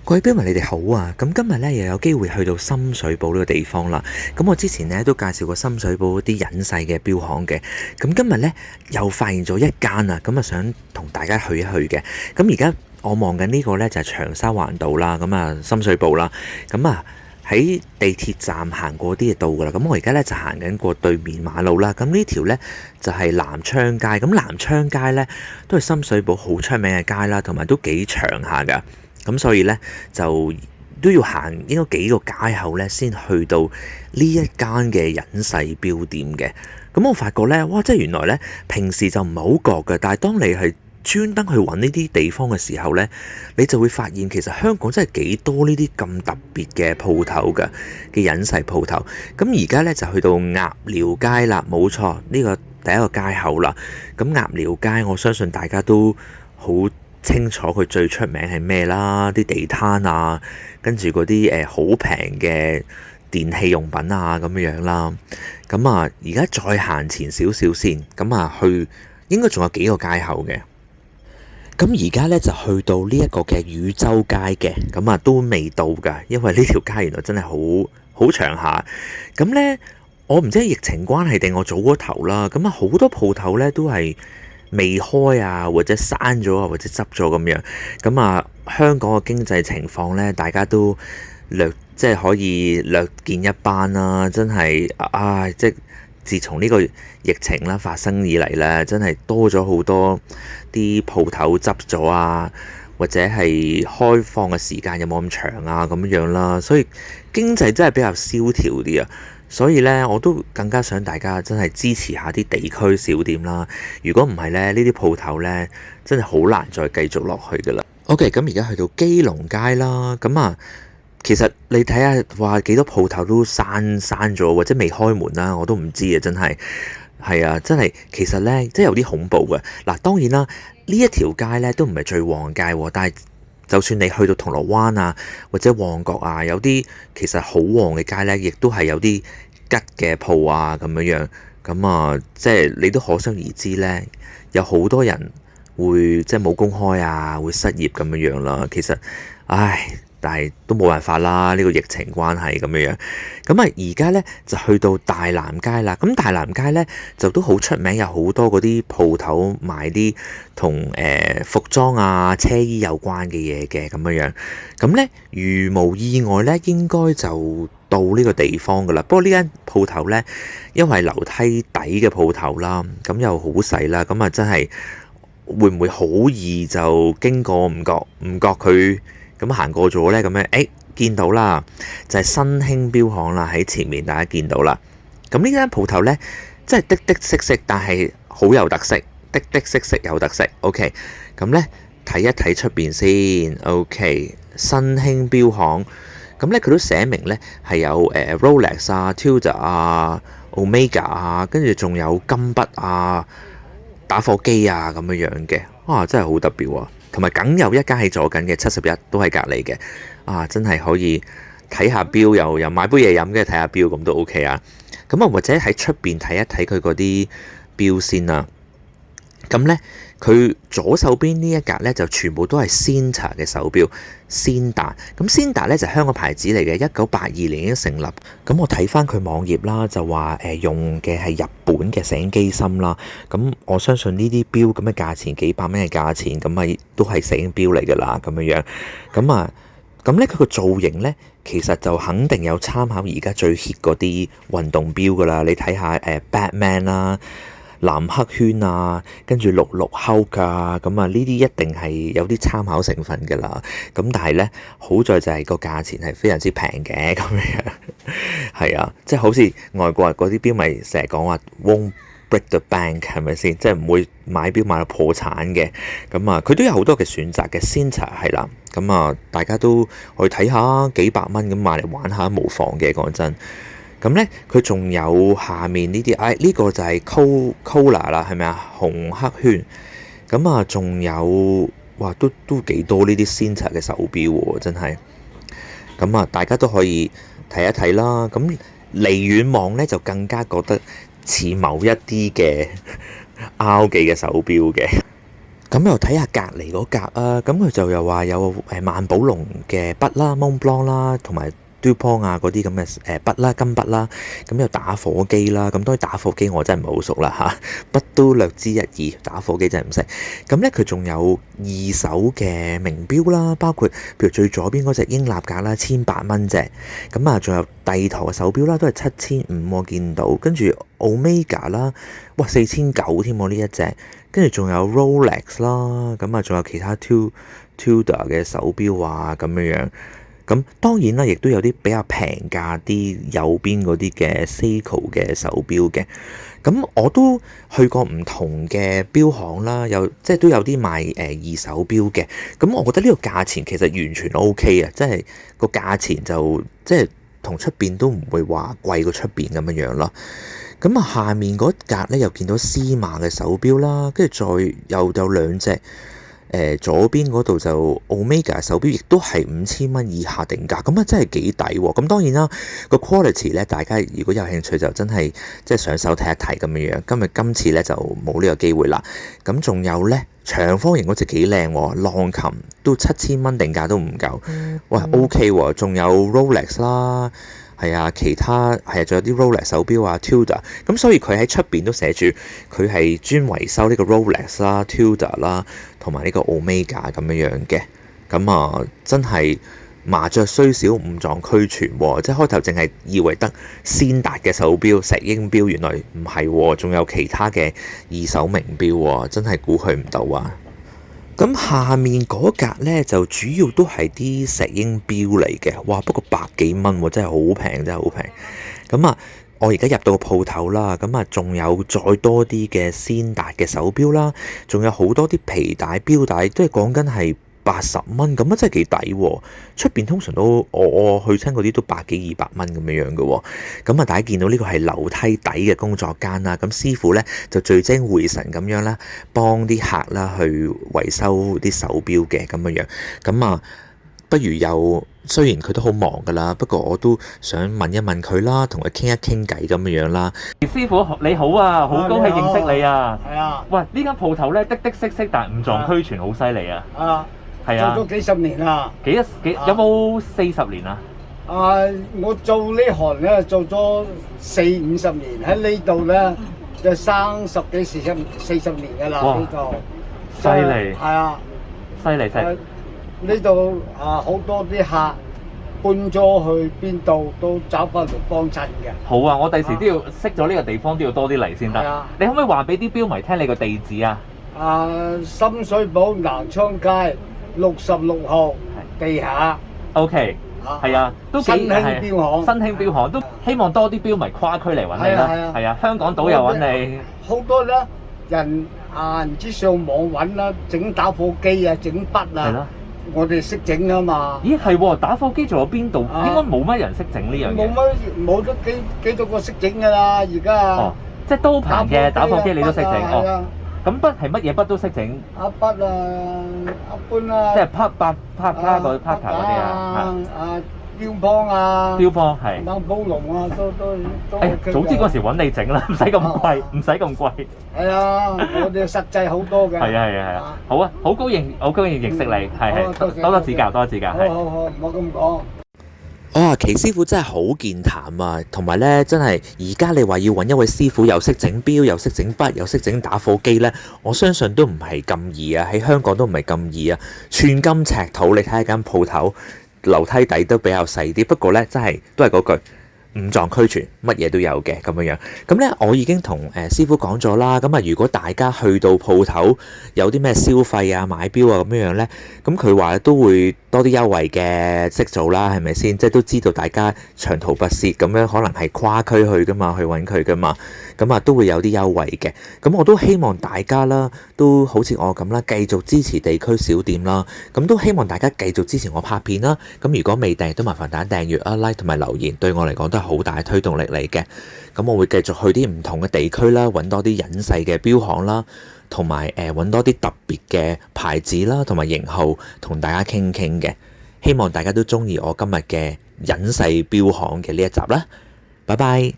各位標迷，你哋好啊！咁今日咧又有機會去到深水埗呢個地方啦。咁我之前咧都介紹過深水埗啲隱世嘅標行嘅。咁今日咧又發現咗一間啊，咁啊想同大家去一去嘅。咁而家我望緊呢個咧就係長沙灣道啦，咁啊深水埗啦。咁啊喺地鐵站行過啲就到噶啦。咁我而家咧就行緊過對面馬路啦。咁呢條咧就係南昌街。咁南昌街咧都係深水埗好出名嘅街啦，同埋都幾長下噶。咁所以咧就都要行應該幾個街口咧，先去到呢一間嘅隱世標店嘅。咁我發覺咧，哇！即係原來咧平時就唔係好覺嘅，但係當你係專登去揾呢啲地方嘅時候咧，你就會發現其實香港真係幾多呢啲咁特別嘅鋪頭嘅隱世鋪頭。咁而家咧就去到鴨寮街啦，冇錯，呢個第一個街口啦。咁鴨寮街我相信大家都好清楚佢最出名係咩啦，啲地攤啊，跟住嗰啲好平嘅電器用品啊咁樣啦。咁啊，而家再行前少少先，咁啊去應該仲有幾個街口嘅。咁而家咧就去到呢一個嘅汝州街嘅，咁啊都未到㗎，因為呢條街原來真係好長下。咁咧我唔知係疫情關係定我早過頭啦，咁啊好多鋪頭咧都係未開啊，或者閂咗啊，或者執咗咁樣。咁啊，香港嘅經濟情況咧，大家都即係可以略見一斑啦。真係即係自從呢個疫情啦發生以嚟咧，真係多咗好多啲鋪頭執咗啊，或者係開放嘅時間有冇咁長啊咁樣啦。所以經濟真係比較蕭條啲啊。所以咧，我都更加想大家真係支持下啲地區小店啦。如果唔係咧，呢啲鋪頭咧真係好難再繼續落去噶啦。OK，咁而家去到基隆街啦。咁啊，其實你睇下話幾多鋪頭都閂咗，或者未開門啦，我都唔知啊。真係啊，真係其實咧，真係有啲恐怖嘅。嗱，當然啦，呢一條街咧都唔係最旺街喎，但係就算你去到銅鑼灣啊，或者旺角啊，有啲其實好旺嘅街咧，亦都係有啲吉嘅鋪啊咁樣。咁啊，即係你都可想而知咧，有好多人會即係冇工開啊，會失業咁樣啦。其實，但係都冇辦法啦，呢個疫情關係咁樣。咁啊，而家咧就去到大南街啦。咁大南街咧就都好出名，有好多嗰啲鋪頭賣啲同服裝啊、車衣有關嘅嘢嘅咁樣。咁咧，如無意外咧，應該就到呢個地方噶啦。不過呢間鋪頭咧，因為樓梯底嘅鋪頭啦，咁又好細啦，咁啊真係會唔會好易就經過唔覺佢？咁行過咗呢，咁樣見到啦，就係新興標行啦，喺前面大家見到啦。咁呢間鋪頭呢，真係的色色，但係好有特色，的色色有特色。OK，咁呢睇一睇出邊先。OK，新興標行，咁呢佢都寫明呢係有Rolex 啊、Tudor 啊、Omega 啊，跟住仲有金筆啊、打火機啊咁樣嘅。真係好特別喎。同埋梗有一間喺左近嘅71都係隔離嘅。真係可以睇下錶，又買杯嘢飲，跟住睇下錶咁都 OK 啊。咁啊，或者喺出邊睇一睇佢嗰啲錶先啦。咁呢，佢左手邊呢一格呢，就全部都係 Sinta 嘅手錶。Sinta，咁 Sinta 呢就係香港牌子嚟嘅，1982年已經成立。咁我睇翻佢網頁啦，就話用嘅係日本嘅醒機芯啦。咁我相信呢啲錶咁嘅價錢，幾百蚊嘅價錢，咁啊都係醒錶嚟㗎啦，咁樣。咁咧佢個造型呢，其實就肯定有參考而家最 hit 嗰啲運動錶㗎啦。你睇下Batman 啦、藍黑圈啊，跟住66 Hulk 啊，咁啊呢啲一定係有啲參考成分㗎啦。咁但係呢，好在就係個價錢係非常之平嘅咁樣。係啊，即係好似外國人嗰啲錶咪成日講話 won't break the bank 係咪先？即係唔會買錶買到破產嘅。咁啊，佢都有好多嘅選擇嘅。Sinta 係啦，咁啊大家都去睇下，幾百蚊咁買嚟玩下無妨嘅，講真。咁咧，佢仲有下面呢啲，呢個就係 Kohler 啦，係咪啊？紅黑圈。咁啊，仲有哇，都幾多呢啲 Sinta 嘅手錶喎，真係。咁啊，大家都可以睇一睇啦。咁離遠望咧，就更加覺得似某一啲嘅 R 記嘅手錶嘅。咁又睇下隔離嗰格啊，咁佢就又話有萬寶龍嘅筆啦、Mont Blanc 啦，同埋 Dupont 啊嗰啲咁嘅筆啦、金筆啦，咁又打火機啦，咁當然打火機我真係唔係好熟啦嚇，筆都略知一二，打火機真係唔識。咁咧佢仲有二手嘅名錶啦，包括譬如最左邊嗰隻英立格啦，1800蚊隻，咁啊仲有帝陀嘅手錶啦，都係7500我見到，跟住 Omega 啦，哇4900添喎呢一隻。跟住仲有 Rolex 啦，咁啊仲有其他 Tudor 嘅手錶啊咁樣樣。咁當然啦，亦都有啲比較平價啲右邊嗰啲嘅 Seiko 嘅手錶嘅。咁我都去過唔同嘅錶行啦，即係都有啲賣二手錶嘅。咁我覺得呢個價錢其實完全 OK 啊，即係個價錢就即係同出邊都唔會話貴過出邊咁樣樣咯。咁啊，下面嗰格咧又見到司馬嘅手錶啦，跟住再又有兩隻，左邊嗰度就 Omega 手錶，亦都係5000蚊以下定價，咁啊真係幾抵喎！咁當然啦，個 quality 咧，大家如果有興趣就真係即係上手睇一睇咁樣樣。今次咧就冇呢個機會啦。咁仲有咧長方形嗰隻幾靚喎，浪琴都7000蚊定價都唔夠，喂 OK 喎，仲有 Rolex 啦。係啊，其他係啊，仲有啲 Rolex 手錶啊 Tudor， 咁所以佢喺出邊都寫住佢係專維修呢個 Rolex 啦、Tudor 啦，同埋呢個 Omega 咁樣樣嘅。咁啊，真係麻雀雖小五臟俱全喎，即係開頭淨係以為得先達嘅手錶、石英錶，原來唔係喎，仲有其他嘅二手名錶喎，真係估佢唔到啊！咁下面嗰格呢，就主要都係啲石英錶嚟嘅，哇！不過百幾蚊喎，真係好平，真係好平。咁啊，我而家入到個鋪頭啦，咁啊，仲有再多啲嘅先達嘅手錶啦，仲有好多啲皮帶、錶帶，都係講緊係80蚊，咁啊真係幾抵喎！出邊通常都我去親嗰啲都百幾200蚊咁樣樣嘅喎。咁啊，大家見到呢個係樓梯底嘅工作間啦，咁師傅咧就聚精會神咁樣啦，幫啲客啦去維修啲手錶嘅咁樣樣。咁啊，不如又雖然佢都好忙噶啦，不過我都想問一問佢啦，同佢傾一傾偈咁樣樣啦。師傅你好啊，好高興認識你啊！係啊，喂，呢間鋪頭咧的色，但係五臟俱全，好犀利啊！係啊，做咗幾十年啦。有冇40年啊？我做呢行咧做咗40-50年，喺呢度咧就30幾40年噶啦呢度。犀利。係啊，犀利。呢度好多啲客搬咗去邊度都找翻嚟幫襯嘅。好啊，我第時都要識咗呢個地方，都要多啲嚟先得。你可唔可以話俾啲標迷聽你個地址啊？深水埗南昌街66號地下。OK， 係啊，都幾新興標行，新興標行都希望多啲標迷跨區嚟揾你啦。係啊，香港島又揾你。好多咧人唔知上網揾啦，整打火機啊，整筆啊。我哋識整啊嘛。咦係喎，打火機仲有邊度？應該冇乜人識整呢樣嘢。冇得幾多個識整噶啦，而家。哦，即係刀棚嘅打火機你都識整哦。咁筆係乜嘢筆都識整？筆一般啦。即係拍卡嗰啲啊。標幫啊。標幫係。萬寶龍啊，都。早知嗰時揾你整啦，唔使咁貴，係啊，我哋實際好多嘅。係啊。好啊，好高興認識你，係多指教。好，唔好咁講。奇師傅真係好健談啊，同埋咧真係而家你話要揾一位師傅又識整錶又識整筆又識整打火機咧，我相信都唔係咁易啊，喺香港都唔係咁易啊，寸金尺土。你睇下間鋪頭樓梯底都比較細啲，不過咧真係都係嗰句五臟俱全，乜嘢都有嘅咁樣樣。咁咧我已經同師傅講咗啦，咁啊如果大家去到鋪頭有啲咩消費啊買錶啊咁樣樣咧，咁佢話都會多啲優惠嘅，識做啦，係咪先？即係都知道大家長途跋涉咁樣，可能係跨區去噶嘛，去揾佢噶嘛，咁啊都會有啲優惠嘅。咁我都希望大家啦，都好似我咁啦，繼續支持地區小店啦。咁都希望大家繼續支持我拍片啦。咁如果未訂，都麻煩大家訂閱啊、like 同埋留言，對我嚟講都係好大嘅推動力嚟嘅。咁我會繼續去啲唔同嘅地區啦，揾多啲隱世嘅錶行啦。同埋揾多啲特別嘅牌子啦，同埋型號同大家傾傾嘅，希望大家都中意我今日嘅隱世錶行嘅呢一集啦，拜拜。